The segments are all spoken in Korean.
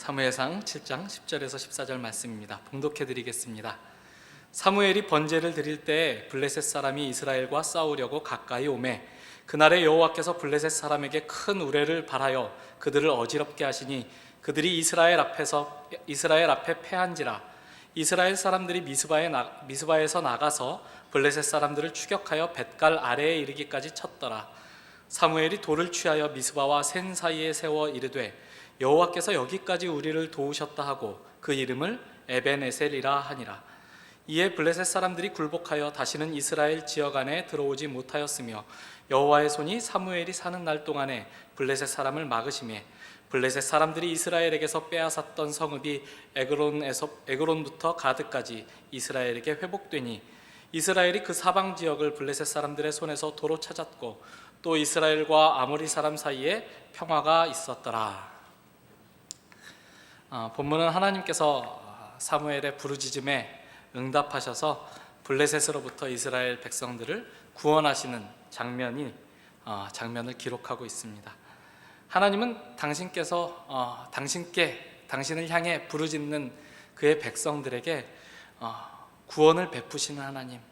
사무엘상 7장 10절에서 14절 말씀입니다. 봉독해 드리겠습니다. 사무엘이 번제를 드릴 때 블레셋 사람이 이스라엘과 싸우려고 가까이 오매 그날에 여호와께서 블레셋 사람에게 큰 우레를 발하여 그들을 어지럽게 하시니 그들이 이스라엘 앞에 패한지라. 이스라엘 사람들이 미스바에서 나가서 블레셋 사람들을 추격하여 벳갈 아래에 이르기까지 쳤더라. 사무엘이 돌을 취하여 미스바와 센 사이에 세워 이르되 여호와께서 여기까지 우리를 도우셨다 하고 그 이름을 에벤에셀이라 하니라. 이에 블레셋 사람들이 굴복하여 다시는 이스라엘 지역 안에 들어오지 못하였으며 여호와의 손이 사무엘이 사는 날 동안에 블레셋 사람을 막으시매 블레셋 사람들이 이스라엘에게서 빼앗았던 성읍이 에그론부터 가드까지 이스라엘에게 회복되니 이스라엘이 그 사방 지역을 블레셋 사람들의 손에서 도로 찾았고 또 이스라엘과 아모리 사람 사이에 평화가 있었더라. 본문은 하나님께서 사무엘의 부르짖음에 응답하셔서 블레셋으로부터 이스라엘 백성들을 구원하시는 장면을 기록하고 있습니다. 하나님은 당신을 향해 부르짖는 그의 백성들에게 구원을 베푸시는 하나님,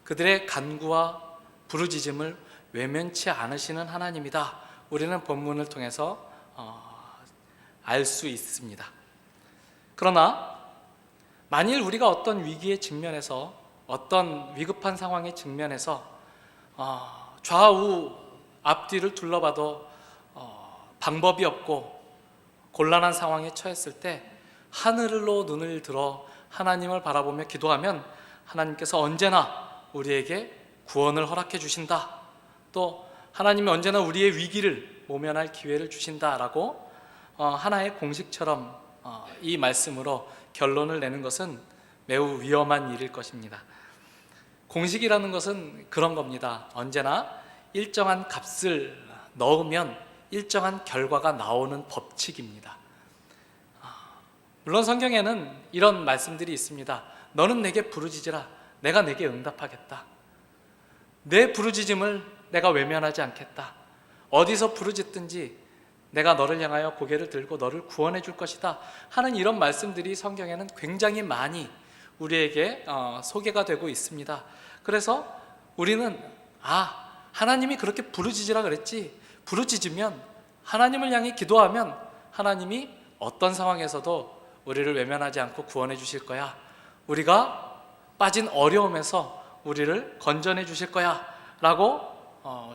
그들의 간구와 부르짖음을 외면치 않으시는 하나님이다. 우리는 본문을 통해서 알 수 있습니다. 그러나 만일 우리가 어떤 위기에 직면해서 어떤 위급한 상황에 직면해서 좌우 앞뒤를 둘러봐도 방법이 없고 곤란한 상황에 처했을 때 하늘로 눈을 들어 하나님을 바라보며 기도하면 하나님께서 언제나 우리에게 구원을 허락해 주신다. 또 하나님이 언제나 우리의 위기를 모면할 기회를 주신다라고 하나의 공식처럼 이 말씀으로 결론을 내는 것은 매우 위험한 일일 것입니다. 공식이라는 것은 그런 겁니다. 언제나 일정한 값을 넣으면 일정한 결과가 나오는 법칙입니다. 물론 성경에는 이런 말씀들이 있습니다. 너는 내게 부르짖으라. 내가 내게 응답하겠다. 내 부르짖음을 내가 외면하지 않겠다. 어디서 부르짖든지 내가 너를 향하여 고개를 들고 너를 구원해 줄 것이다 하는 이런 말씀들이 성경에는 굉장히 많이 우리에게 소개가 되고 있습니다. 그래서 우리는 하나님이 그렇게 부르짖으라 그랬지, 부르짖으면 하나님을 향해 기도하면 하나님이 어떤 상황에서도 우리를 외면하지 않고 구원해 주실 거야, 우리가 빠진 어려움에서 우리를 건져내 주실 거야 라고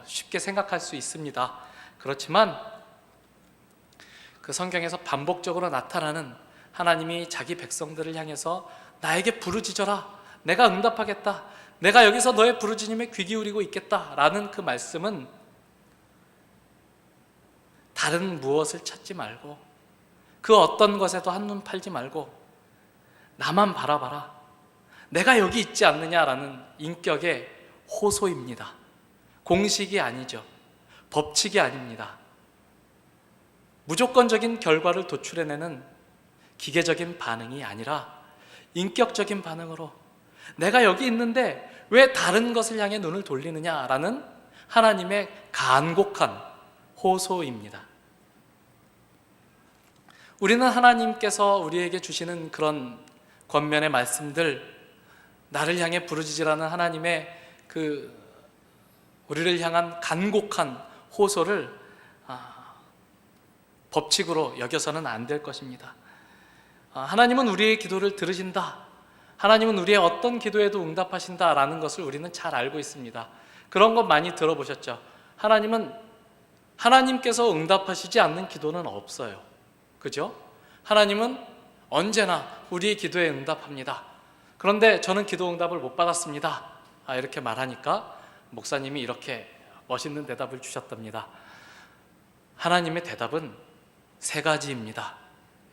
쉽게 생각할 수 있습니다. 그렇지만 그 성경에서 반복적으로 나타나는 하나님이 자기 백성들을 향해서 나에게 부르짖어라, 내가 응답하겠다, 내가 여기서 너의 부르짖음에 귀 기울이고 있겠다 라는 그 말씀은 다른 무엇을 찾지 말고 그 어떤 것에도 한눈 팔지 말고 나만 바라봐라, 내가 여기 있지 않느냐라는 인격의 호소입니다. 공식이 아니죠. 법칙이 아닙니다. 무조건적인 결과를 도출해내는 기계적인 반응이 아니라 인격적인 반응으로 내가 여기 있는데 왜 다른 것을 향해 눈을 돌리느냐라는 하나님의 간곡한 호소입니다. 우리는 하나님께서 우리에게 주시는 그런 권면의 말씀들, 나를 향해 부르짖으라는 하나님의 그 우리를 향한 간곡한 호소를 법칙으로 여겨서는 안 될 것입니다. 하나님은 우리의 기도를 들으신다, 하나님은 우리의 어떤 기도에도 응답하신다라는 것을 우리는 잘 알고 있습니다. 그런 것 많이 들어보셨죠? 하나님께서 응답하시지 않는 기도는 없어요. 그죠? 하나님은 언제나 우리의 기도에 응답합니다. 그런데 저는 기도 응답을 못 받았습니다. 이렇게 말하니까 목사님이 이렇게 멋있는 대답을 주셨답니다. 하나님의 대답은 세 가지입니다.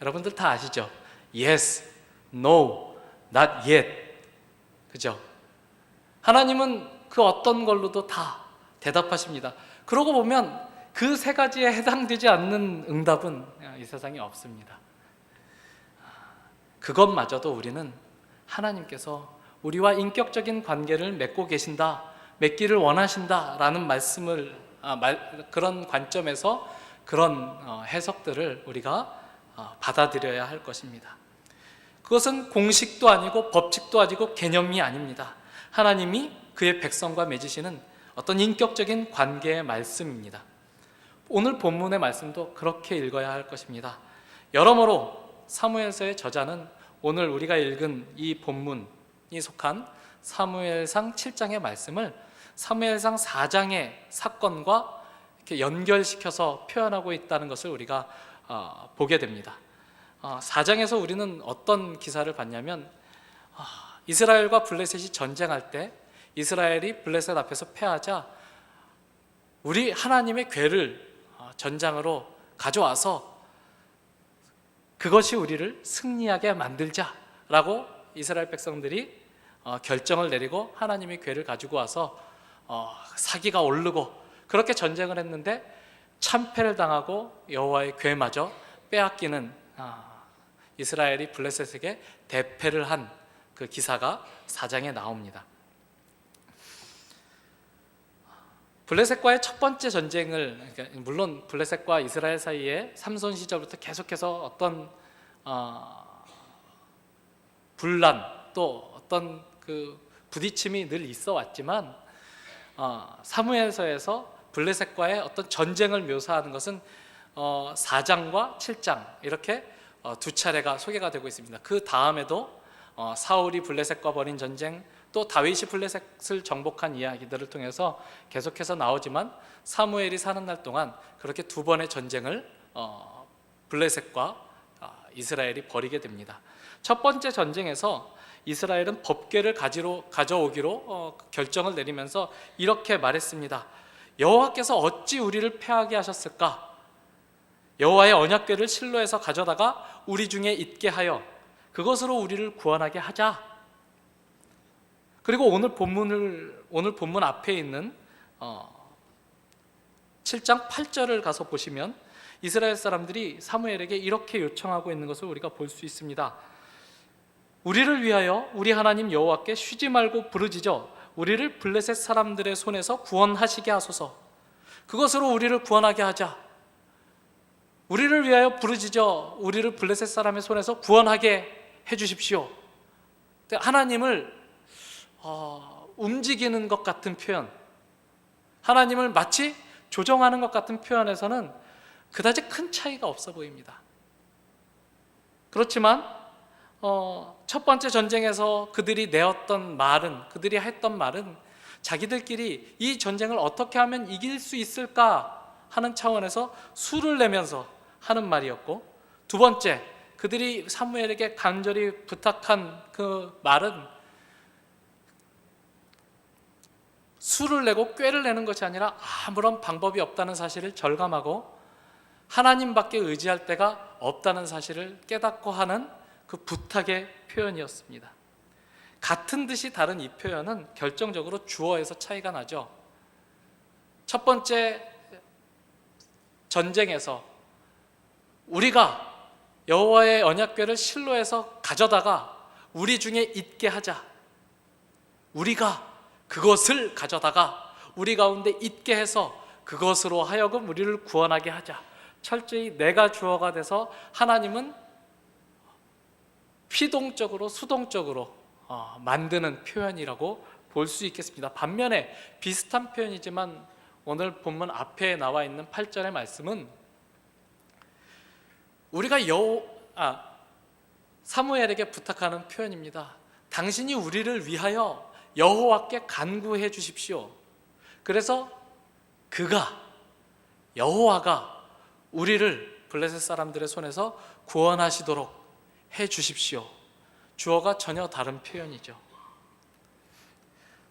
여러분들 다 아시죠? Yes, No, Not Yet. 그죠? 하나님은 그 어떤 걸로도 다 대답하십니다. 그러고 보면 그 세 가지에 해당되지 않는 응답은 이 세상에 없습니다. 그것마저도 우리는 하나님께서 우리와 인격적인 관계를 맺고 계신다, 맺기를 원하신다라는 말씀을 그런 관점에서 그런 해석들을 우리가 받아들여야 할 것입니다. 그것은 공식도 아니고 법칙도 아니고 개념이 아닙니다. 하나님이 그의 백성과 맺으시는 어떤 인격적인 관계의 말씀입니다. 오늘 본문의 말씀도 그렇게 읽어야 할 것입니다. 여러모로 사무엘서의 저자는 오늘 우리가 읽은 이 본문이 속한 사무엘상 7장의 말씀을 사무엘상 4장의 사건과 이렇게 연결시켜서 표현하고 있다는 것을 우리가 보게 됩니다. 4장에서 우리는 어떤 기사를 봤냐면 이스라엘과 블레셋이 전쟁할 때 이스라엘이 블레셋 앞에서 패하자 우리 하나님의 궤를 전장으로 가져와서 그것이 우리를 승리하게 만들자라고 이스라엘 백성들이 결정을 내리고 하나님의 궤를 가지고 와서 사기가 오르고 그렇게 전쟁을 했는데 참패를 당하고 여호와의 궤마저 빼앗기는 이스라엘이 블레셋에게 대패를 한 그 기사가 4장에 나옵니다. 블레셋과의 첫 번째 전쟁을, 물론 블레셋과 이스라엘 사이에 삼손 시절부터 계속해서 어떤 분란 또 어떤 그 부딪힘이 늘 있어 왔지만 사무엘서에서 블레셋과의 어떤 전쟁을 묘사하는 것은 4장과 7장 이렇게 두 차례가 소개가 되고 있습니다. 그 다음에도 사울이 블레셋과 벌인 전쟁, 또 다윗이 블레셋을 정복한 이야기들을 통해서 계속해서 나오지만 사무엘이 사는 날 동안 그렇게 두 번의 전쟁을 블레셋과 이스라엘이 벌이게 됩니다. 첫 번째 전쟁에서 이스라엘은 법궤를 가져오기로 결정을 내리면서 이렇게 말했습니다. 여호와께서 어찌 우리를 패하게 하셨을까? 여호와의 언약궤를 실로에서 가져다가 우리 중에 있게 하여 그것으로 우리를 구원하게 하자. 그리고 오늘 본문 앞에 있는 7장 8절을 가서 보시면 이스라엘 사람들이 사무엘에게 이렇게 요청하고 있는 것을 우리가 볼 수 있습니다. 우리를 위하여 우리 하나님 여호와께 쉬지 말고 부르짖어 우리를 블레셋 사람들의 손에서 구원하시게 하소서. 그것으로 우리를 구원하게 하자. 우리를 위하여 부르짖어 우리를 블레셋 사람의 손에서 구원하게 해주십시오. 하나님을 움직이는 것 같은 표현, 하나님을 마치 조정하는 것 같은 표현에서는 그다지 큰 차이가 없어 보입니다. 그렇지만 첫 번째 전쟁에서 그들이 내었던 말은, 그들이 했던 말은 자기들끼리 이 전쟁을 어떻게 하면 이길 수 있을까 하는 차원에서 수를 내면서 하는 말이었고, 두 번째 그들이 사무엘에게 간절히 부탁한 그 말은 수를 내고 꾀를 내는 것이 아니라 아무런 방법이 없다는 사실을 절감하고 하나님밖에 의지할 데가 없다는 사실을 깨닫고 하는 그 부탁의 표현이었습니다. 같은 듯이 다른 이 표현은 결정적으로 주어에서 차이가 나죠. 첫 번째 전쟁에서 우리가 여호와의 언약궤를 실로에서 가져다가 우리 중에 있게 하자. 우리가 그것을 가져다가 우리 가운데 있게 해서 그것으로 하여금 우리를 구원하게 하자. 철저히 내가 주어가 돼서 하나님은 피동적으로 수동적으로 만드는 표현이라고 볼 수 있겠습니다. 반면에 비슷한 표현이지만 오늘 본문 앞에 나와 있는 8절의 말씀은 우리가 사무엘에게 부탁하는 표현입니다. 당신이 우리를 위하여 여호와께 간구해 주십시오. 그래서 여호와가 우리를 블레셋 사람들의 손에서 구원하시도록 해 주십시오. 주어가 전혀 다른 표현이죠.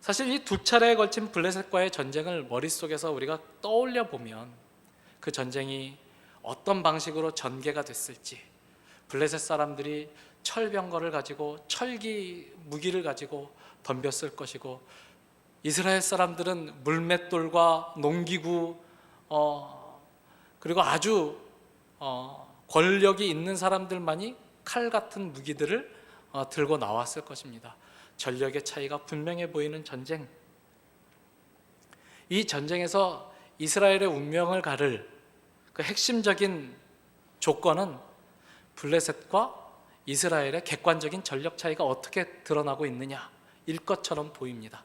사실 이 두 차례에 걸친 블레셋과의 전쟁을 머릿속에서 우리가 떠올려 보면 그 전쟁이 어떤 방식으로 전개가 됐을지, 블레셋 사람들이 철병거를 가지고 철기 무기를 가지고 덤볐을 것이고 이스라엘 사람들은 물맷돌과 농기구 그리고 아주 권력이 있는 사람들만이 칼 같은 무기들을 들고 나왔을 것입니다. 전력의 차이가 분명해 보이는 전쟁. 이 전쟁에서 이스라엘의 운명을 가를 그 핵심적인 조건은 블레셋과 이스라엘의 객관적인 전력 차이가 어떻게 드러나고 있느냐일 것처럼 보입니다.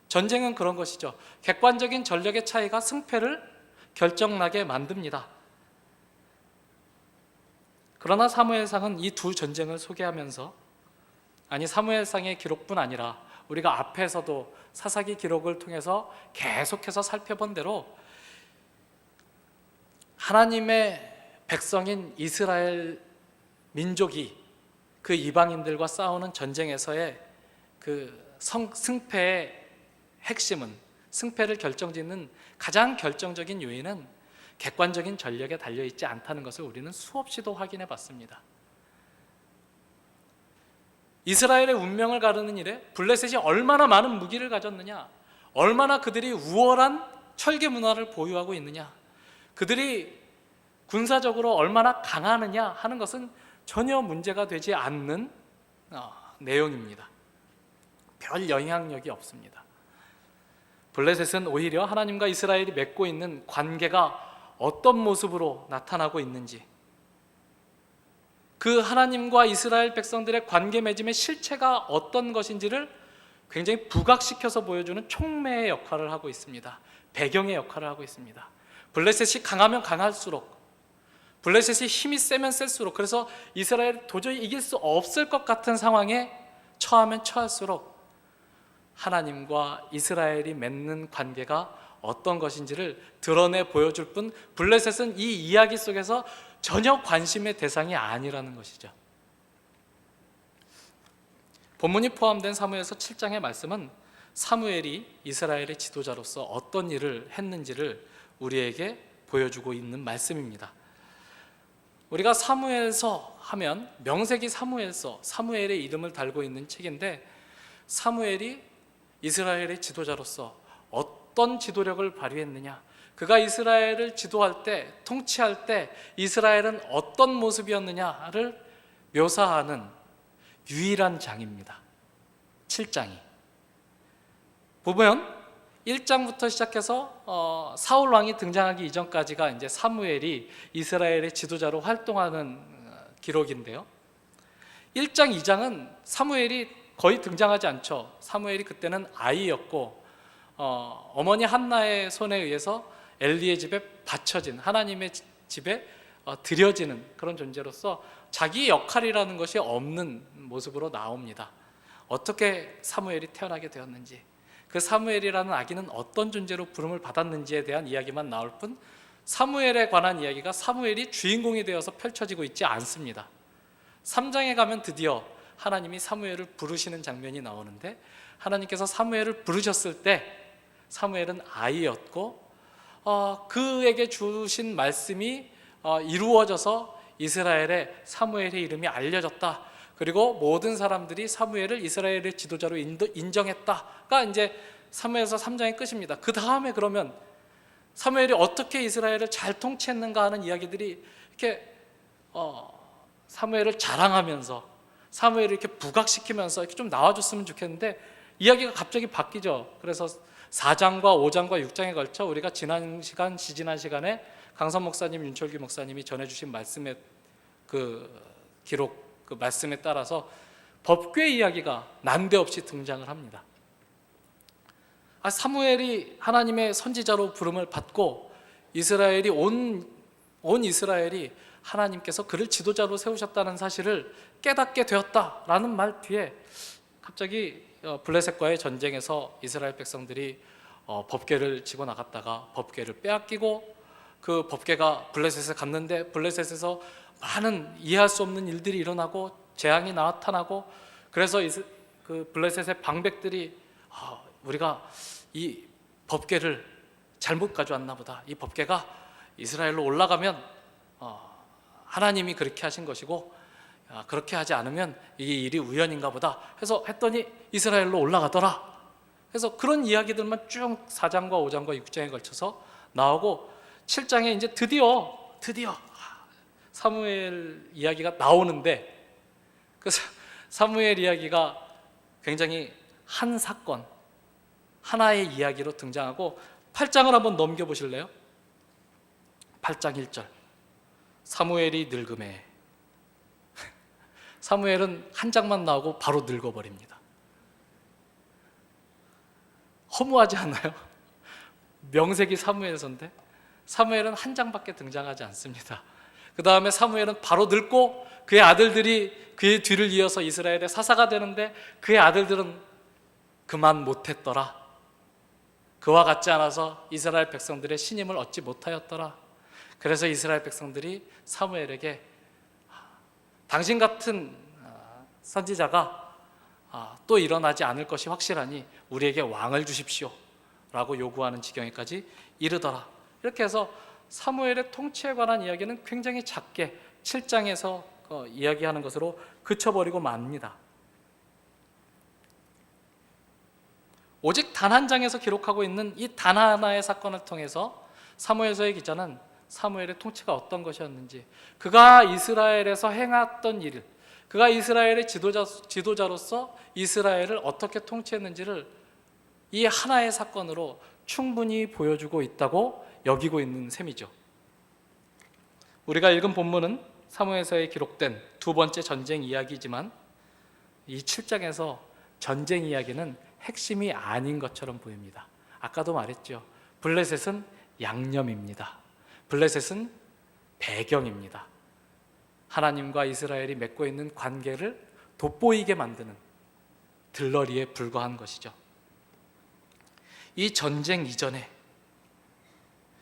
전쟁은 그런 것이죠. 객관적인 전력의 차이가 승패를 결정나게 만듭니다. 그러나 사무엘상은 이 두 전쟁을 소개하면서, 아니 사무엘상의 기록뿐 아니라 우리가 앞에서도 사사기 기록을 통해서 계속해서 살펴본 대로 하나님의 백성인 이스라엘 민족이 그 이방인들과 싸우는 전쟁에서의 그 승패의 핵심은, 승패를 결정짓는 가장 결정적인 요인은 객관적인 전력에 달려있지 않다는 것을 우리는 수없이도 확인해 봤습니다. 이스라엘의 운명을 가르는 일에 블레셋이 얼마나 많은 무기를 가졌느냐, 얼마나 그들이 우월한 철개 문화를 보유하고 있느냐, 그들이 군사적으로 얼마나 강하느냐 하는 것은 전혀 문제가 되지 않는 내용입니다. 별 영향력이 없습니다. 블레셋은 오히려 하나님과 이스라엘이 맺고 있는 관계가 어떤 모습으로 나타나고 있는지, 그 하나님과 이스라엘 백성들의 관계 맺음의 실체가 어떤 것인지를 굉장히 부각시켜서 보여주는 촉매의 역할을 하고 있습니다. 배경의 역할을 하고 있습니다. 블레셋이 강하면 강할수록, 블레셋이 힘이 세면 셀수록, 그래서 이스라엘이 도저히 이길 수 없을 것 같은 상황에 처하면 처할수록 하나님과 이스라엘이 맺는 관계가 어떤 것인지를 드러내 보여줄 뿐, 블레셋은 이 이야기 속에서 전혀 관심의 대상이 아니라는 것이죠. 본문이 포함된 사무엘서 7장의 말씀은 사무엘이 이스라엘의 지도자로서 어떤 일을 했는지를 우리에게 보여주고 있는 말씀입니다. 우리가 사무엘서 하면 명세기 사무엘서, 사무엘의 이름을 달고 있는 책인데, 사무엘이 이스라엘의 지도자로서 어떤 지도력을 발휘했느냐, 그가 이스라엘을 지도할 때, 통치할 때 이스라엘은 어떤 모습이었느냐를 묘사하는 유일한 장입니다. 7장이 보면 1장부터 시작해서 사울 왕이 등장하기 이전까지가 이제 사무엘이 이스라엘의 지도자로 활동하는 기록인데요. 1장, 2장은 사무엘이 거의 등장하지 않죠. 사무엘이 그때는 아이였고 어머니 한나의 손에 의해서 엘리의 집에 바쳐진, 하나님의 집에 드려지는 그런 존재로서 자기 역할이라는 것이 없는 모습으로 나옵니다. 어떻게 사무엘이 태어나게 되었는지, 그 사무엘이라는 아기는 어떤 존재로 부름을 받았는지에 대한 이야기만 나올 뿐, 사무엘에 관한 이야기가 사무엘이 주인공이 되어서 펼쳐지고 있지 않습니다. 3장에 가면 드디어 하나님이 사무엘을 부르시는 장면이 나오는데, 하나님께서 사무엘을 부르셨을 때 사무엘은 아이였고 그에게 주신 말씀이 이루어져서 이스라엘에 사무엘의 이름이 알려졌다. 그리고 모든 사람들이 사무엘을 이스라엘의 지도자로 인정했다가 이제 사무엘서 3장의 끝입니다. 그 다음에 그러면 사무엘이 어떻게 이스라엘을 잘 통치했는가 하는 이야기들이 이렇게 사무엘을 자랑하면서, 사무엘을 이렇게 부각시키면서 이렇게 좀 나와줬으면 좋겠는데, 이야기가 갑자기 바뀌죠. 그래서 4장과 5장과 6장에 걸쳐 우리가 지난 시간에 강선 목사님, 윤철기 목사님이 전해주신 말씀의 그 기록, 그 말씀에 따라서 법궤 이야기가 난데없이 등장을 합니다. 사무엘이 하나님의 선지자로 부름을 받고 이스라엘이 온 이스라엘이 하나님께서 그를 지도자로 세우셨다는 사실을 깨닫게 되었다라는 말 뒤에 갑자기 블레셋과의 전쟁에서 이스라엘 백성들이 법궤를 지고 나갔다가 법궤를 빼앗기고, 그 법궤가 블레셋에 갔는데 블레셋에서 많은 이해할 수 없는 일들이 일어나고 재앙이 나타나고, 그래서 그 블레셋의 방백들이 우리가 이 법궤를 잘못 가져왔나 보다, 이 법궤가 이스라엘로 올라가면 하나님이 그렇게 하신 것이고 그렇게 하지 않으면 이 일이 우연인가 보다 해서 했더니 이스라엘로 올라가더라. 그래서 그런 이야기들만 쭉 4장과 5장과 6장에 걸쳐서 나오고, 7장에 이제 드디어 사무엘 이야기가 나오는데, 그 사무엘 이야기가 굉장히 한 사건, 하나의 이야기로 등장하고, 8장을 한번 넘겨보실래요? 8장 1절, 사무엘이 늙음에 사무엘은 한 장만 나오고 바로 늙어버립니다. 허무하지 않나요? 명색이 사무엘서인데 사무엘은 한 장밖에 등장하지 않습니다. 그 다음에 사무엘은 바로 늙고 그의 아들들이 그의 뒤를 이어서 이스라엘의 사사가 되는데 그의 아들들은 그만 못했더라. 그와 같지 않아서 이스라엘 백성들의 신임을 얻지 못하였더라. 그래서 이스라엘 백성들이 사무엘에게 당신 같은 선지자가 또 일어나지 않을 것이 확실하니 우리에게 왕을 주십시오 라고 요구하는 지경에까지 이르더라. 이렇게 해서 사무엘의 통치에 관한 이야기는 굉장히 작게 7장에서 이야기하는 것으로 그쳐버리고 맙니다. 오직 단 한 장에서 기록하고 있는 이 단 하나의 사건을 통해서 사무엘서의 기자는 사무엘의 통치가 어떤 것이었는지, 그가 이스라엘에서 행했던 일, 그가 이스라엘의 지도자로서 이스라엘을 어떻게 통치했는지를 이 하나의 사건으로 충분히 보여주고 있다고 여기고 있는 셈이죠. 우리가 읽은 본문은 사무엘서에 기록된 두 번째 전쟁 이야기지만 이 7장에서 전쟁 이야기는 핵심이 아닌 것처럼 보입니다. 아까도 말했죠. 블레셋은 양념입니다. 블레셋은 배경입니다. 하나님과 이스라엘이 맺고 있는 관계를 돋보이게 만드는 들러리에 불과한 것이죠. 이 전쟁 이전에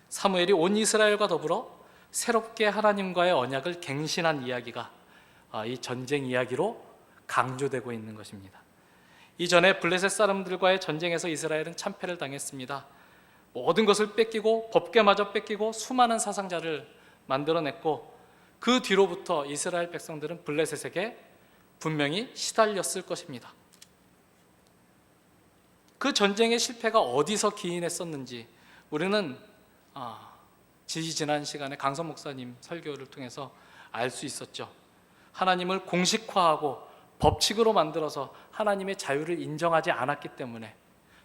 사무엘이 온 이스라엘과 더불어 새롭게 하나님과의 언약을 갱신한 이야기가 이 전쟁 이야기로 강조되고 있는 것입니다. 이전에 블레셋 사람들과의 전쟁에서 이스라엘은 참패를 당했습니다. 모든 것을 뺏기고 법궤마저 뺏기고 수많은 사상자를 만들어냈고 그 뒤로부터 이스라엘 백성들은 블레셋에게 분명히 시달렸을 것입니다. 그 전쟁의 실패가 어디서 기인했었는지 우리는 지난 시간에 강선 목사님 설교를 통해서 알 수 있었죠. 하나님을 공식화하고 법칙으로 만들어서 하나님의 자유를 인정하지 않았기 때문에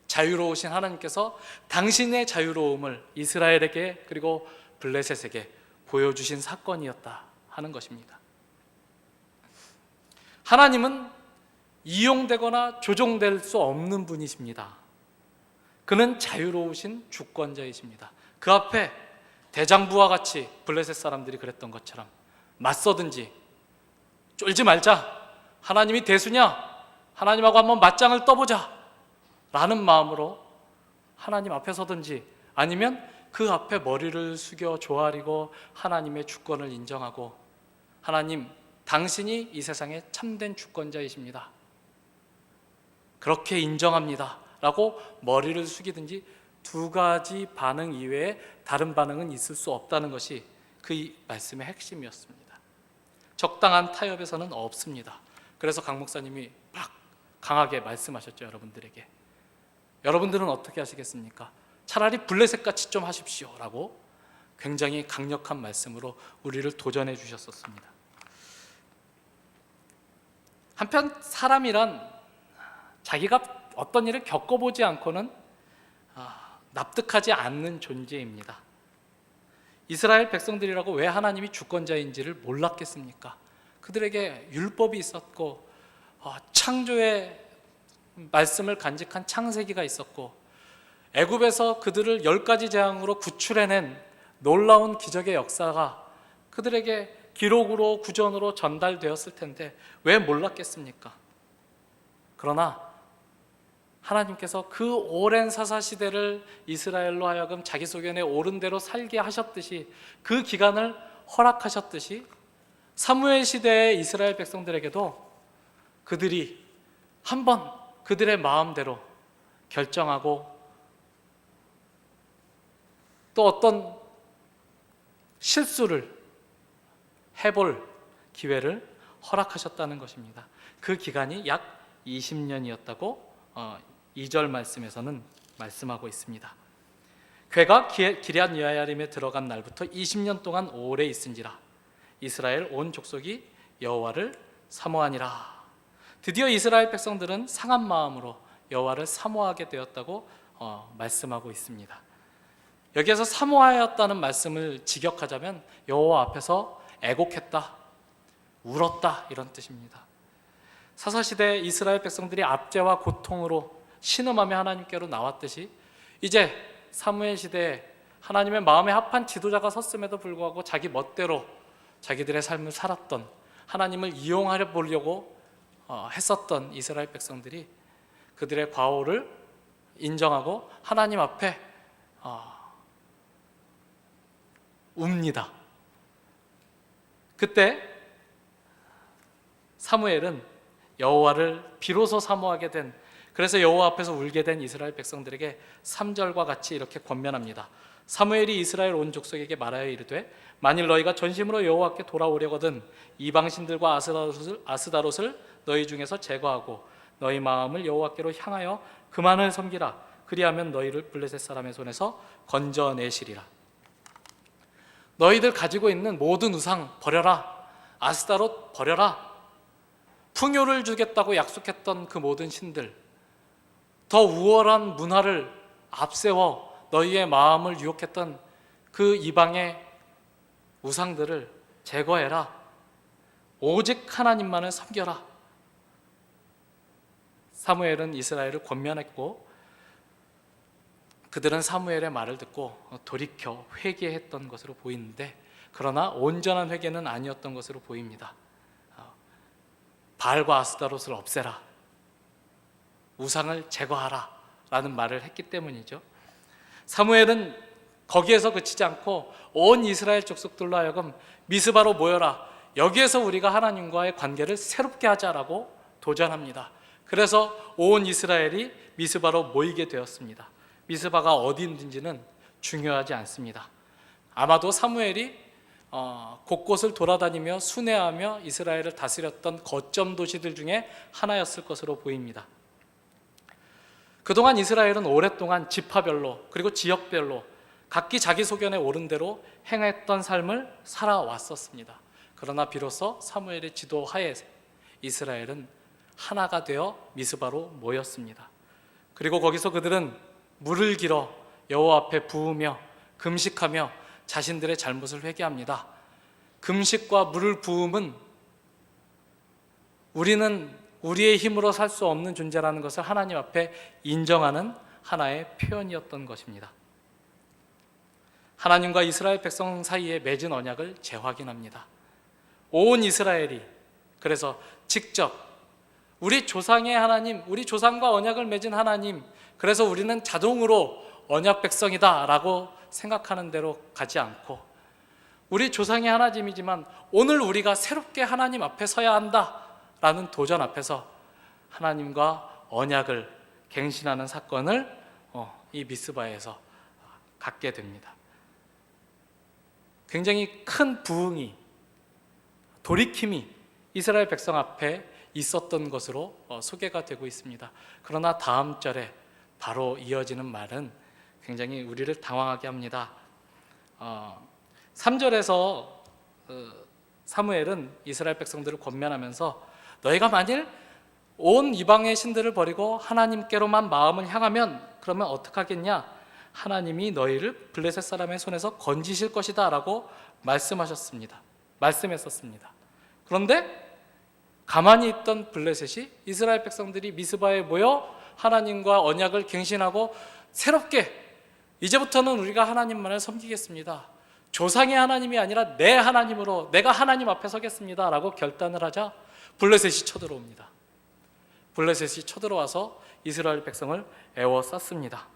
자유로우신 하나님께서 당신의 자유로움을 이스라엘에게 그리고 블레셋에게 보여주신 사건이었다 하는 것입니다. 하나님은 이용되거나 조종될 수 없는 분이십니다. 그는 자유로우신 주권자이십니다. 그 앞에 대장부와 같이 블레셋 사람들이 그랬던 것처럼 맞서든지 쫄지 말자, 하나님이 대수냐, 하나님하고 한번 맞짱을 떠보자 라는 마음으로 하나님 앞에 서든지 아니면 그 앞에 머리를 숙여 조아리고 하나님의 주권을 인정하고 하나님, 당신이 이 세상의 참된 주권자이십니다, 그렇게 인정합니다 라고 머리를 숙이든지 두 가지 반응 이외에 다른 반응은 있을 수 없다는 것이 그 말씀의 핵심이었습니다. 적당한 타협에서는 없습니다. 그래서 강 목사님이 막 강하게 말씀하셨죠. 여러분들에게. 여러분들은 어떻게 하시겠습니까? 차라리 블레셋같이 좀 하십시오 라고 굉장히 강력한 말씀으로 우리를 도전해 주셨었습니다. 한편 사람이란 자기가 어떤 일을 겪어보지 않고는 납득하지 않는 존재입니다. 이스라엘 백성들이라고 왜 하나님이 주권자인지를 몰랐겠습니까? 그들에게 율법이 있었고 창조의 말씀을 간직한 창세기가 있었고 애굽에서 그들을 10가지 재앙으로 구출해낸 놀라운 기적의 역사가 그들에게 기록으로 구전으로 전달되었을 텐데 왜 몰랐겠습니까? 그러나 하나님께서 그 오랜 사사시대를 이스라엘로 하여금 자기 소견에 옳은 대로 살게 하셨듯이 그 기간을 허락하셨듯이 사무엘 시대의 이스라엘 백성들에게도 그들이 한번 그들의 마음대로 결정하고 또 어떤 실수를 해볼 기회를 허락하셨다는 것입니다. 그 기간이 약 20년이었다고 2절 말씀에서는 말씀하고 있습니다. 괴가 기럇 여야림에 들어간 날부터 20년 동안 오래 있은지라 이스라엘 온 족속이 여호와를 사모하니라. 드디어 이스라엘 백성들은 상한 마음으로 여호와를 사모하게 되었다고 말씀하고 있습니다. 여기에서 사모하였다는 말씀을 직역하자면 여호와 앞에서 애곡했다, 울었다 이런 뜻입니다. 사사시대 이스라엘 백성들이 압제와 고통으로 신음하며 하나님께로 나왔듯이 이제 사무엘 시대에 하나님의 마음에 합한 지도자가 섰음에도 불구하고 자기 멋대로 자기들의 삶을 살았던, 하나님을 이용하려 보려고 했었던 이스라엘 백성들이 그들의 과오를 인정하고 하나님 앞에 웁니다. 그때 사무엘은 여호와를 비로소 사모하게 된, 그래서 여호와 앞에서 울게 된 이스라엘 백성들에게 3절과 같이 이렇게 권면합니다. 사무엘이 이스라엘 온 족속에게 말하여 이르되 만일 너희가 전심으로 여호와께 돌아오려거든 이방신들과 아스다롯을 너희 중에서 제거하고 너희 마음을 여호와께로 향하여 그만을 섬기라. 그리하면 너희를 블레셋 사람의 손에서 건져내시리라. 너희들 가지고 있는 모든 우상 버려라. 아스다롯 버려라. 풍요를 주겠다고 약속했던 그 모든 신들, 더 우월한 문화를 앞세워 너희의 마음을 유혹했던 그 이방의 우상들을 제거해라. 오직 하나님만을 섬겨라. 사무엘은 이스라엘을 권면했고 그들은 사무엘의 말을 듣고 돌이켜 회개했던 것으로 보이는데, 그러나 온전한 회개는 아니었던 것으로 보입니다. 바알과 아스다롯을 없애라, 우상을 제거하라 라는 말을 했기 때문이죠. 사무엘은 거기에서 그치지 않고 온 이스라엘 족속들로 하여금 미스바로 모여라, 여기에서 우리가 하나님과의 관계를 새롭게 하자라고 도전합니다. 그래서 온 이스라엘이 미스바로 모이게 되었습니다. 미스바가 어디 있는지는 중요하지 않습니다. 아마도 사무엘이 곳곳을 돌아다니며 순회하며 이스라엘을 다스렸던 거점 도시들 중에 하나였을 것으로 보입니다. 그동안 이스라엘은 오랫동안 지파별로 그리고 지역별로 각기 자기 소견에 옳은 대로 행했던 삶을 살아왔었습니다. 그러나 비로소 사무엘의 지도하에 이스라엘은 하나가 되어 미스바로 모였습니다. 그리고 거기서 그들은 물을 길어 여호와 앞에 부으며 금식하며 자신들의 잘못을 회개합니다. 금식과 물을 부음은 우리는 우리의 힘으로 살 수 없는 존재라는 것을 하나님 앞에 인정하는 하나의 표현이었던 것입니다. 하나님과 이스라엘 백성 사이에 맺은 언약을 재확인합니다. 온 이스라엘이 그래서 직접 우리 조상의 하나님, 우리 조상과 언약을 맺은 하나님, 그래서 우리는 자동으로 언약 백성이다 라고 생각하는 대로 가지 않고, 우리 조상의 하나님이지만 오늘 우리가 새롭게 하나님 앞에 서야 한다 라는 도전 앞에서 하나님과 언약을 갱신하는 사건을 이 미스바에서 갖게 됩니다. 굉장히 큰 부흥이, 돌이킴이 이스라엘 백성 앞에 있었던 것으로 소개가 되고 있습니다. 그러나 다음 절에 바로 이어지는 말은 굉장히 우리를 당황하게 합니다. 3절에서 사무엘은 이스라엘 백성들을 권면하면서 너희가 만일 온 이방의 신들을 버리고 하나님께로만 마음을 향하면 그러면 어떡하겠냐? 하나님이 너희를 블레셋 사람의 손에서 건지실 것이다 라고 말씀했었습니다. 그런데 가만히 있던 블레셋이 이스라엘 백성들이 미스바에 모여 하나님과 언약을 갱신하고 새롭게 이제부터는 우리가 하나님만을 섬기겠습니다, 조상의 하나님이 아니라 내 하나님으로 내가 하나님 앞에 서겠습니다 라고 결단을 하자 블레셋이 쳐들어옵니다. 블레셋이 쳐들어와서 이스라엘 백성을 애워쌌습니다.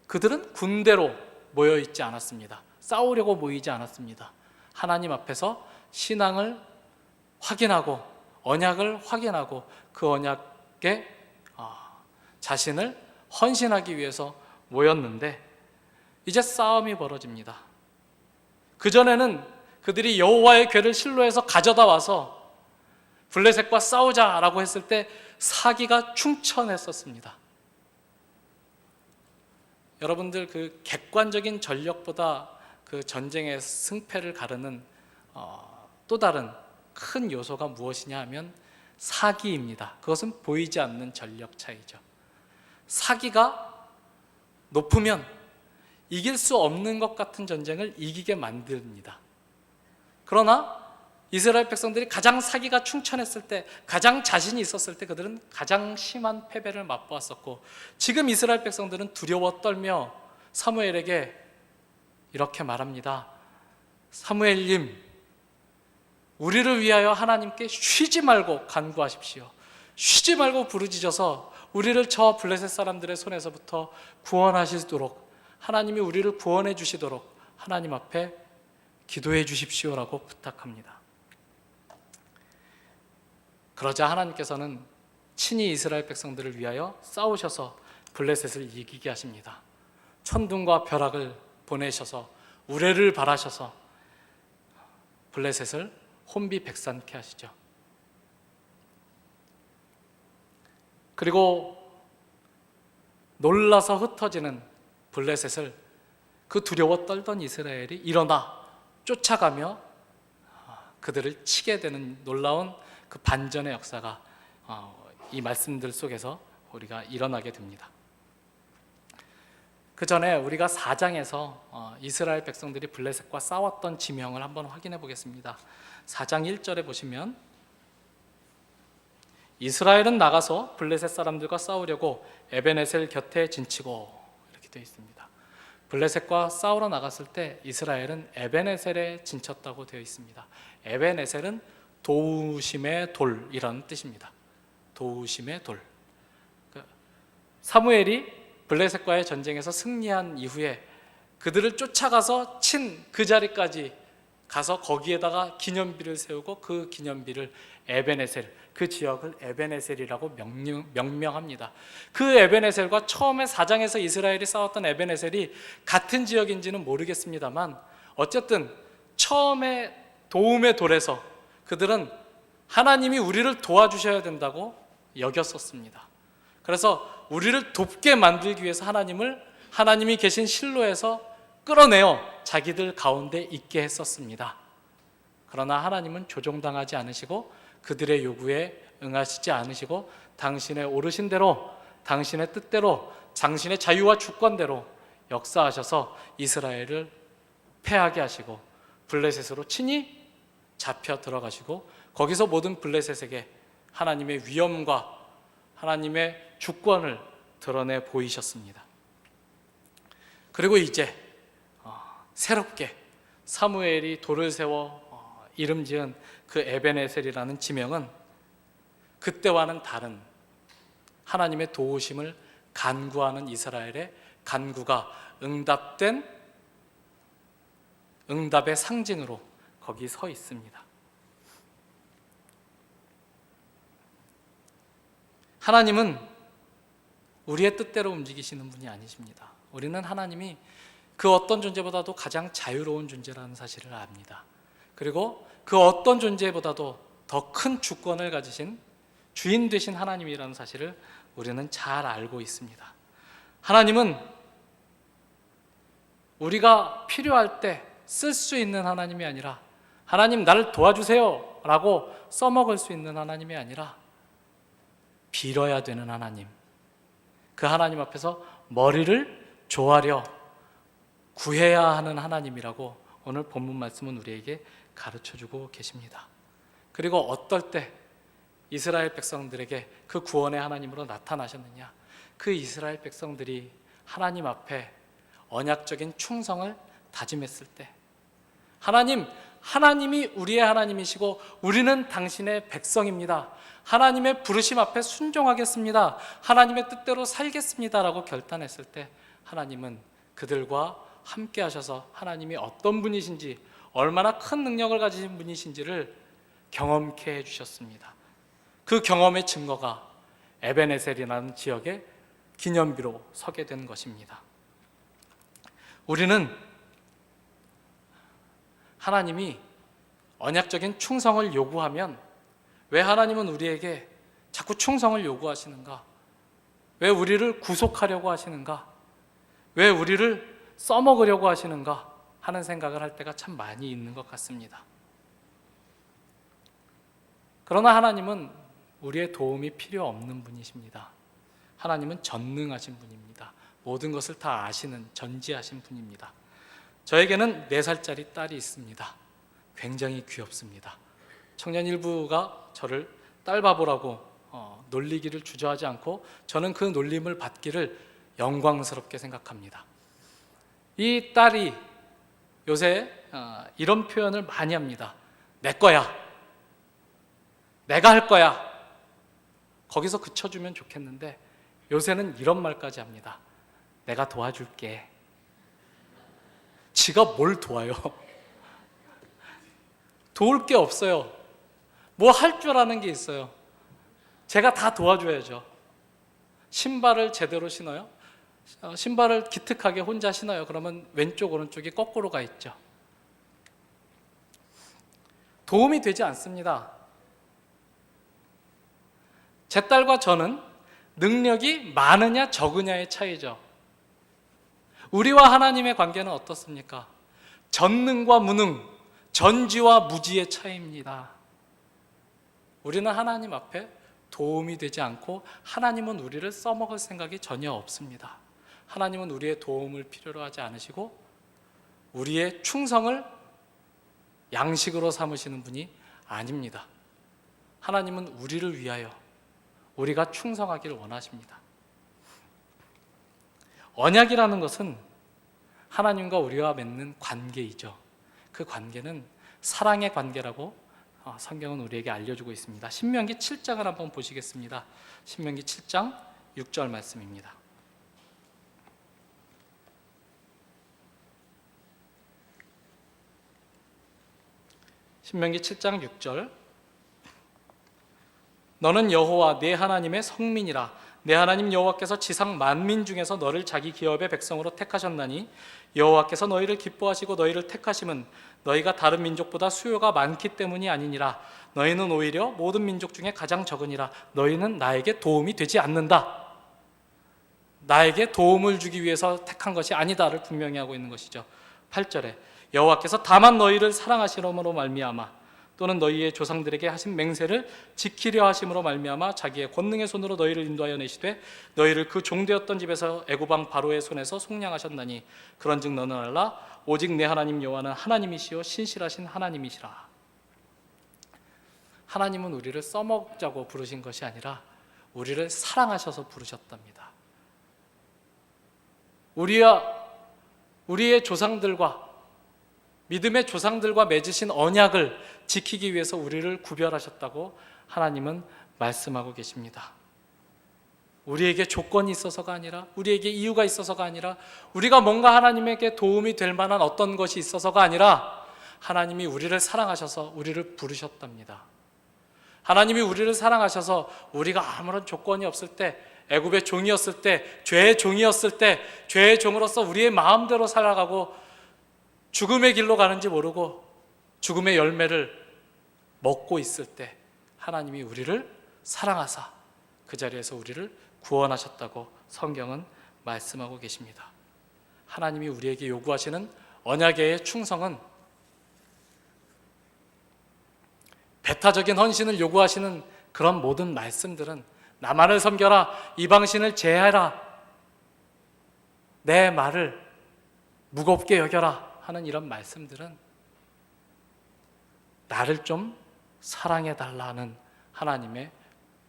그들은 군대로 모여있지 않았습니다. 싸우려고 모이지 않았습니다. 하나님 앞에서 신앙을 확인하고 언약을 확인하고 그 언약에 자신을 헌신하기 위해서 모였는데 이제 싸움이 벌어집니다. 그전에는 그들이 여호와의 궤를 실로에서 가져다 와서 블레셋과 싸우자라고 했을 때 사기가 충천했었습니다. 여러분들 그 객관적인 전력보다 그 전쟁의 승패를 가르는 또 다른 큰 요소가 무엇이냐 하면 사기입니다. 그것은 보이지 않는 전력 차이죠. 사기가 높으면 이길 수 없는 것 같은 전쟁을 이기게 만듭니다. 그러나 이스라엘 백성들이 가장 사기가 충천했을 때, 가장 자신이 있었을 때 그들은 가장 심한 패배를 맛보았었고, 지금 이스라엘 백성들은 두려워 떨며 사무엘에게 이렇게 말합니다. 사무엘님, 우리를 위하여 하나님께 쉬지 말고 간구하십시오. 쉬지 말고 부르짖어서 우리를 저 블레셋 사람들의 손에서부터 구원하시도록, 하나님이 우리를 구원해 주시도록 하나님 앞에 기도해 주십시오라고 부탁합니다. 그러자 하나님께서는 친히 이스라엘 백성들을 위하여 싸우셔서 블레셋을 이기게 하십니다. 천둥과 벼락을 보내셔서 우레를 발하셔서 블레셋을 혼비백산케 하시죠. 그리고 놀라서 흩어지는 블레셋을 그 두려워 떨던 이스라엘이 일어나 쫓아가며 그들을 치게 되는 놀라운 그 반전의 역사가 이 말씀들 속에서 우리가 일어나게 됩니다. 그 전에 우리가 4장에서 이스라엘 백성들이 블레셋과 싸웠던 지명을 한번 확인해 보겠습니다. 4장 1절에 보시면 이스라엘은 나가서 블레셋 사람들과 싸우려고 에베네셀 곁에 진치고, 이렇게 되어 있습니다. 블레셋과 싸우러 나갔을 때 이스라엘은 에베네셀에 진쳤다고 되어 있습니다. 에베네셀은 도우심의 돌이라는 뜻입니다. 도우심의 돌. 사무엘이 블레셋과의 전쟁에서 승리한 이후에 그들을 쫓아가서 친 그 자리까지 가서 거기에다가 기념비를 세우고 그 기념비를 에베네셀, 그 지역을 에베네셀이라고 명명합니다. 그 에베네셀과 처음에 4장에서 이스라엘이 싸웠던 에베네셀이 같은 지역인지는 모르겠습니다만 어쨌든 처음에 도움의 돌에서 그들은 하나님이 우리를 도와주셔야 된다고 여겼었습니다. 그래서 우리를 돕게 만들기 위해서 하나님이 계신 실로에서 끌어내어 자기들 가운데 있게 했었습니다. 그러나 하나님은 조종당하지 않으시고 그들의 요구에 응하시지 않으시고 당신의 오르신 대로, 당신의 뜻대로, 당신의 자유와 주권대로 역사하셔서 이스라엘을 패하게 하시고 블레셋으로 친히 잡혀 들어가시고 거기서 모든 블레셋에게 하나님의 위엄과 하나님의 주권을 드러내 보이셨습니다. 그리고 이제 새롭게 사무엘이 돌을 세워 이름 지은 그 에베네셀이라는 지명은 그때와는 다른 하나님의 도우심을 간구하는 이스라엘의 간구가 응답의 상징으로 거기 서 있습니다. 하나님은 우리의 뜻대로 움직이시는 분이 아니십니다. 우리는 하나님이 그 어떤 존재보다도 가장 자유로운 존재라는 사실을 압니다. 그리고 그 어떤 존재보다도 더 큰 주권을 가지신 주인 되신 하나님이라는 사실을 우리는 잘 알고 있습니다. 하나님은 우리가 필요할 때 쓸 수 있는 하나님이 아니라, 하나님 나를 도와주세요 라고 써먹을 수 있는 하나님이 아니라 빌어야 되는 하나님, 그 하나님 앞에서 머리를 조아려 구해야 하는 하나님이라고 오늘 본문 말씀은 우리에게 가르쳐주고 계십니다. 그리고 어떨 때 이스라엘 백성들에게 그 구원의 하나님으로 나타나셨느냐? 그 이스라엘 백성들이 하나님 앞에 언약적인 충성을 다짐했을 때, 하나님이 우리의 하나님이시고 우리는 당신의 백성입니다, 하나님의 부르심 앞에 순종하겠습니다, 하나님의 뜻대로 살겠습니다라고 결단했을 때 하나님은 그들과 함께 하셔서 하나님이 어떤 분이신지, 얼마나 큰 능력을 가지신 분이신지를 경험케 해주셨습니다. 그 경험의 증거가 에베네셀이라는 지역의 기념비로 서게 된 것입니다. 우리는 하나님이 언약적인 충성을 요구하면 왜 하나님은 우리에게 자꾸 충성을 요구하시는가? 왜 우리를 구속하려고 하시는가? 왜 우리를 써먹으려고 하시는가 하는 생각을 할 때가 참 많이 있는 것 같습니다. 그러나 하나님은 우리의 도움이 필요 없는 분이십니다. 하나님은 전능하신 분입니다. 모든 것을 다 아시는 전지하신 분입니다. 저에게는 4살짜리 딸이 있습니다. 굉장히 귀엽습니다. 청년 일부가 저를 딸바보라고 놀리기를 주저하지 않고 저는 그 놀림을 받기를 영광스럽게 생각합니다. 이 딸이 요새 이런 표현을 많이 합니다. 내 거야, 내가 할 거야. 거기서 그쳐주면 좋겠는데 요새는 이런 말까지 합니다. 내가 도와줄게. 지가 뭘 도와요? 도울 게 없어요. 뭐 할 줄 아는 게 있어요. 제가 다 도와줘야죠. 신발을 제대로 신어요? 신발을 기특하게 혼자 신어요. 그러면 왼쪽 오른쪽이 거꾸로 가 있죠. 도움이 되지 않습니다. 제 딸과 저는 능력이 많으냐 적으냐의 차이죠. 우리와 하나님의 관계는 어떻습니까? 전능과 무능, 전지와 무지의 차이입니다. 우리는 하나님 앞에 도움이 되지 않고 하나님은 우리를 써먹을 생각이 전혀 없습니다. 하나님은 우리의 도움을 필요로 하지 않으시고 우리의 충성을 양식으로 삼으시는 분이 아닙니다. 하나님은 우리를 위하여 우리가 충성하기를 원하십니다. 언약이라는 것은 하나님과 우리와 맺는 관계이죠. 그 관계는 사랑의 관계라고 성경은 우리에게 알려주고 있습니다. 신명기 7장을 한번 보시겠습니다. 신명기 7장 6절 말씀입니다. 신명기 7장 6절 너는 여호와 네 하나님의 성민이라 내 하나님 여호와께서 지상 만민 중에서 너를 자기 기업의 백성으로 택하셨나니 여호와께서 너희를 기뻐하시고 너희를 택하심은 너희가 다른 민족보다 수요가 많기 때문이 아니니라 너희는 오히려 모든 민족 중에 가장 적으니라 너희는 나에게 도움이 되지 않는다. 나에게 도움을 주기 위해서 택한 것이 아니다를 분명히 하고 있는 것이죠. 8절에 여호와께서 다만 너희를 사랑하시므로 말미암아 또는 너희의 조상들에게 하신 맹세를 지키려 하심으로 말미암아 자기의 권능의 손으로 너희를 인도하여 내시되 너희를 그 종되었던 집에서 애굽 왕 바로의 손에서 속량하셨나니 그런즉 너는 알라 오직 내 하나님 여호와는 하나님이시요 신실하신 하나님이시라. 하나님은 우리를 써먹자고 부르신 것이 아니라 우리를 사랑하셔서 부르셨답니다. 우리의 조상들과 믿음의 조상들과 맺으신 언약을 지키기 위해서 우리를 구별하셨다고 하나님은 말씀하고 계십니다. 우리에게 조건이 있어서가 아니라 우리에게 이유가 있어서가 아니라 우리가 뭔가 하나님에게 도움이 될 만한 어떤 것이 있어서가 아니라 하나님이 우리를 사랑하셔서 우리를 부르셨답니다. 하나님이 우리를 사랑하셔서 우리가 아무런 조건이 없을 때 애굽의 종이었을 때 죄의 종이었을 때 죄의 종으로서 우리의 마음대로 살아가고 죽음의 길로 가는지 모르고 죽음의 열매를 먹고 있을 때 하나님이 우리를 사랑하사 그 자리에서 우리를 구원하셨다고 성경은 말씀하고 계십니다. 하나님이 우리에게 요구하시는 언약의 충성은 배타적인 헌신을 요구하시는 그런 모든 말씀들은 나만을 섬겨라, 이방신을 제하라, 내 말을 무겁게 여겨라 하는 이런 말씀들은 나를 좀 사랑해달라는 하나님의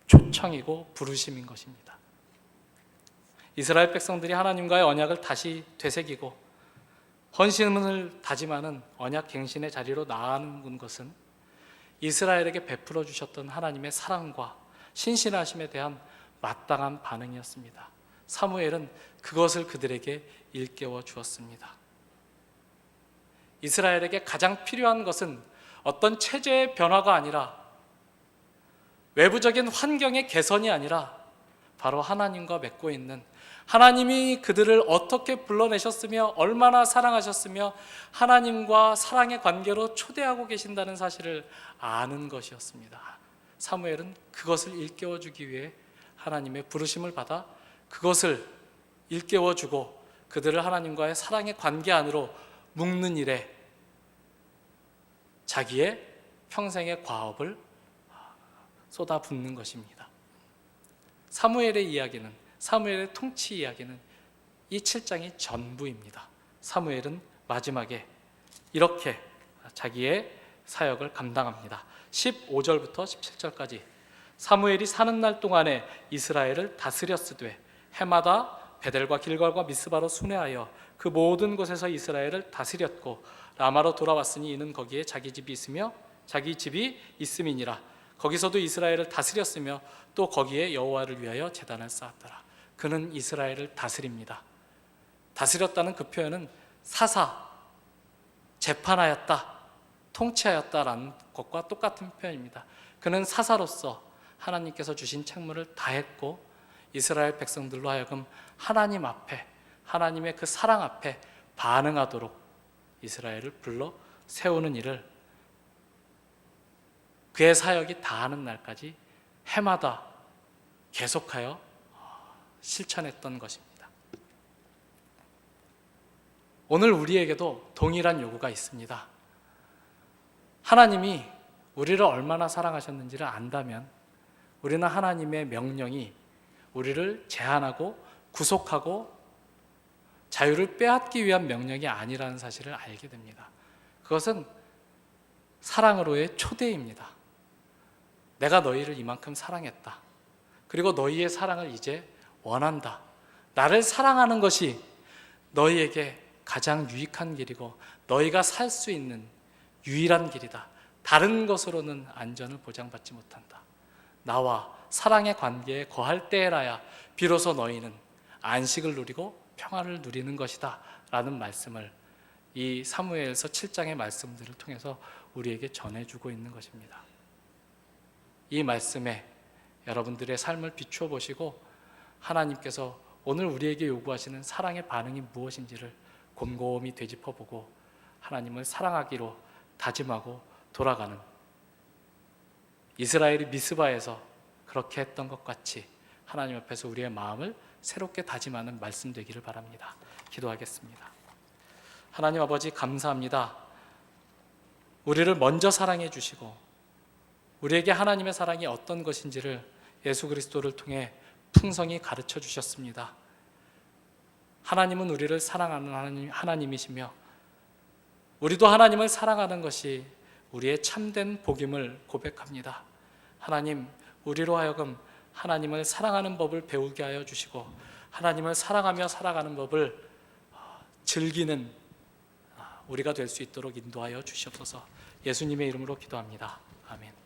초청이고 부르심인 것입니다. 이스라엘 백성들이 하나님과의 언약을 다시 되새기고 헌신을 다짐하는 언약 갱신의 자리로 나아가는 것은 이스라엘에게 베풀어 주셨던 하나님의 사랑과 신실하심에 대한 마땅한 반응이었습니다. 사무엘은 그것을 그들에게 일깨워 주었습니다. 이스라엘에게 가장 필요한 것은 어떤 체제의 변화가 아니라 외부적인 환경의 개선이 아니라 바로 하나님과 맺고 있는 하나님이 그들을 어떻게 불러내셨으며 얼마나 사랑하셨으며 하나님과 사랑의 관계로 초대하고 계신다는 사실을 아는 것이었습니다. 사무엘은 그것을 일깨워주기 위해 하나님의 부르심을 받아 그것을 일깨워주고 그들을 하나님과의 사랑의 관계 안으로 묶는 일에 자기의 평생의 과업을 쏟아붓는 것입니다. 사무엘의 이야기는, 사무엘의 통치 이야기는 이 7장이 전부입니다. 사무엘은 마지막에 이렇게 자기의 사역을 감당합니다. 15절부터 17절까지 사무엘이 사는 날 동안에 이스라엘을 다스렸으되 해마다 베델과 길갈과 미스바로 순회하여 그 모든 곳에서 이스라엘을 다스렸고 라마로 돌아왔으니 이는 거기에 자기 집이 있으며 자기 집이 있음이니라. 거기서도 이스라엘을 다스렸으며 또 거기에 여호와를 위하여 제단을 쌓았더라. 그는 이스라엘을 다스립니다. 다스렸다는 그 표현은 사사, 재판하였다, 통치하였다라는 것과 똑같은 표현입니다. 그는 사사로서 하나님께서 주신 책무를 다했고 이스라엘 백성들로 하여금 하나님 앞에, 하나님의 그 사랑 앞에 반응하도록 이스라엘을 불러 세우는 일을 그의 사역이 다하는 날까지 해마다 계속하여 실천했던 것입니다. 오늘 우리에게도 동일한 요구가 있습니다. 하나님이 우리를 얼마나 사랑하셨는지를 안다면 우리는 하나님의 명령이 우리를 제한하고 구속하고 자유를 빼앗기 위한 명령이 아니라는 사실을 알게 됩니다. 그것은 사랑으로의 초대입니다. 내가 너희를 이만큼 사랑했다. 그리고 너희의 사랑을 이제 원한다. 나를 사랑하는 것이 너희에게 가장 유익한 길이고 너희가 살 수 있는 유일한 길이다. 다른 것으로는 안전을 보장받지 못한다. 나와 사랑의 관계에 거할 때에라야 비로소 너희는 안식을 누리고 평화를 누리는 것이다 라는 말씀을 이 사무엘서 7장의 말씀들을 통해서 우리에게 전해주고 있는 것입니다. 이 말씀에 여러분들의 삶을 비추어 보시고 하나님께서 오늘 우리에게 요구하시는 사랑의 반응이 무엇인지를 곰곰이 되짚어보고 하나님을 사랑하기로 다짐하고 돌아가는 이스라엘이 미스바에서 그렇게 했던 것 같이 하나님 앞에서 우리의 마음을 새롭게 다짐하는 말씀 되기를 바랍니다. 기도하겠습니다. 하나님 아버지 감사합니다. 우리를 먼저 사랑해 주시고 우리에게 하나님의 사랑이 어떤 것인지를 예수 그리스도를 통해 풍성히 가르쳐 주셨습니다. 하나님은 우리를 사랑하는 하나님이시며 우리도 하나님을 사랑하는 것이 우리의 참된 복임을 고백합니다. 하나님, 우리로 하여금 하나님을 사랑하는 법을 배우게 하여 주시고 하나님을 사랑하며 살아가는 법을 즐기는 우리가 될 수 있도록 인도하여 주시옵소서. 예수님의 이름으로 기도합니다. 아멘.